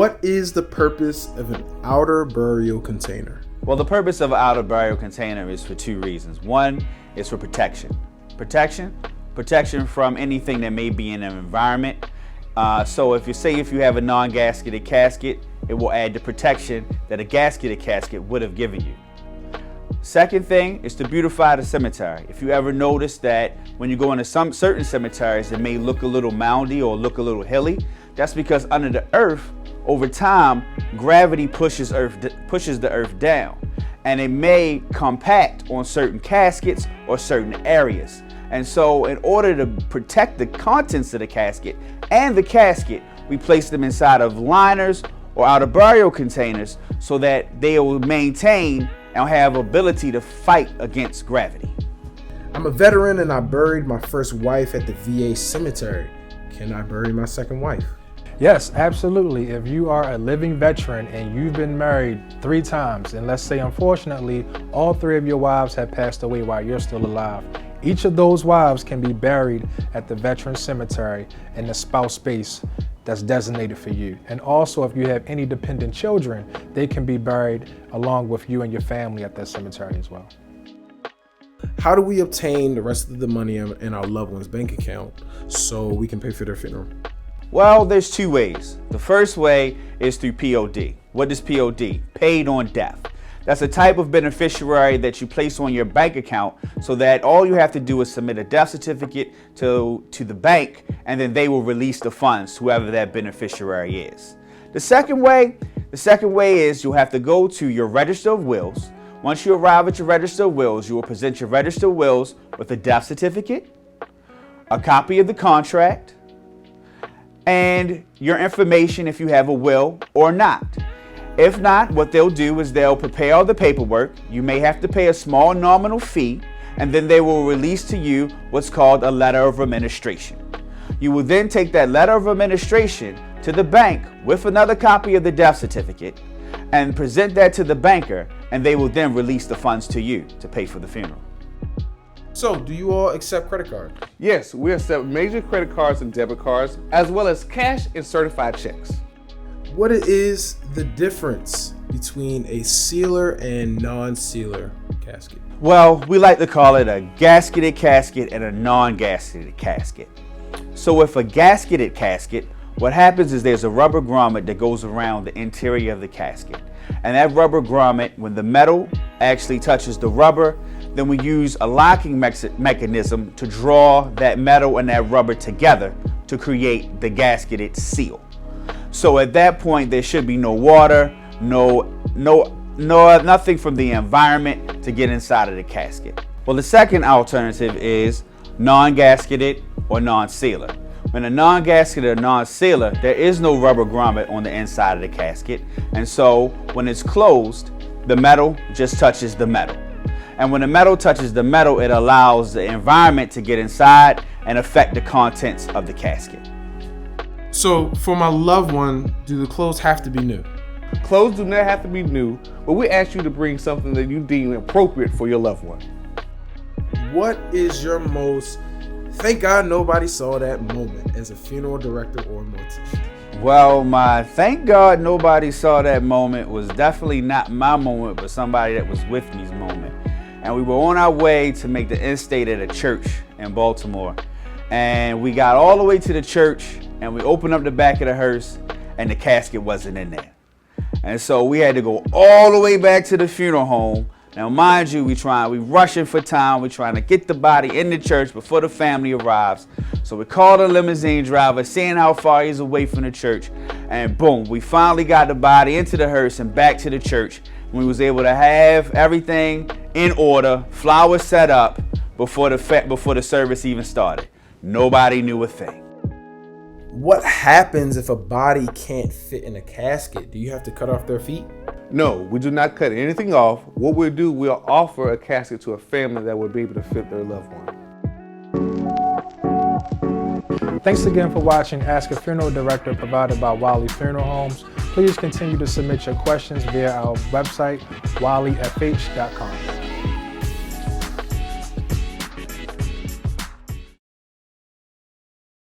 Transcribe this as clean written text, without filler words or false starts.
What is the purpose of an outer burial container? Well, the purpose of an outer burial container is for two reasons. One is for protection. Protection from anything that may be in an environment. So if you have a non-gasketed casket, it will add the protection that a gasketed casket would have given you. Second thing is to beautify the cemetery. If you ever notice that when you go into some certain cemeteries, it may look a little moundy or look a little hilly, that's because under the earth, over time, gravity pushes the earth down, and it may compact on certain caskets or certain areas. And so in order to protect the contents of the casket and the casket, we place them inside of liners or outer burial containers so that they will maintain and have ability to fight against gravity. I'm a veteran and I buried my first wife at the VA cemetery. Can I bury my second wife? Yes, absolutely. If you are a living veteran and you've been married 3 times, and let's say unfortunately all 3 of your wives have passed away while you're still alive, each of those wives can be buried at the veteran cemetery in the spouse space that's designated for you. And also, if you have any dependent children, they can be buried along with you and your family at that cemetery as well. How do we obtain the rest of the money in our loved one's bank account so we can pay for their funeral? Well, there's 2 ways. The first way is through POD. What is POD? Paid on death. That's a type of beneficiary that you place on your bank account so that all you have to do is submit a death certificate to the bank, and then they will release the funds, whoever that beneficiary is. The second way is you'll have to go to your register of wills. Once you arrive at your register of wills, you will present your register of wills with a death certificate, a copy of the contract, and your information if you have a will or not. If not, what they'll do is they'll prepare all the paperwork. You may have to pay a small nominal fee, and then they will release to you what's called a letter of administration. You will then take that letter of administration to the bank with another copy of the death certificate and present that to the banker, and they will then release the funds to you to pay for the funeral. So, do you all accept credit cards? Yes, we accept major credit cards and debit cards, as well as cash and certified checks. What is the difference between a sealer and non-sealer casket? Well, we like to call it a gasketed casket and a non-gasketed casket. So with a gasketed casket, what happens is there's a rubber grommet that goes around the interior of the casket. And that rubber grommet, when the metal actually touches the rubber, then we use a locking mechanism to draw that metal and that rubber together to create the gasketed seal. So at that point, there should be no water, nothing from the environment to get inside of the casket. Well, the second alternative is non-gasketed or non-sealer. When a non-gasketed or non-sealer, there is no rubber grommet on the inside of the casket. And so when it's closed, the metal just touches the metal. And when the metal touches the metal, it allows the environment to get inside and affect the contents of the casket. So, for my loved one, do the clothes have to be new? Clothes do not have to be new, but we ask you to bring something that you deem appropriate for your loved one. What is your most thank God nobody saw that moment as a funeral director or mortician? Well, my thank God nobody saw that moment was definitely not my moment, but somebody that was with me's moment. And we were on our way to make the end state at a church in Baltimore. And we got all the way to the church and we opened up the back of the hearse and the casket wasn't in there. And so we had to go all the way back to the funeral home. Now, mind you, we rushing for time. We're trying to get the body in the church before the family arrives. So we called a limousine driver, seeing how far he's away from the church. And boom, we finally got the body into the hearse and back to the church. We was able to have everything in order, flowers set up before the service even started. Nobody knew a thing. What happens if a body can't fit in a casket? Do you have to cut off their feet? No, we do not cut anything off. What we'll do, we'll offer a casket to a family that will be able to fit their loved one. Thanks again for watching Ask a Funeral Director, provided by Wiley Funeral Homes. Please continue to submit your questions via our website, wileyfh.com.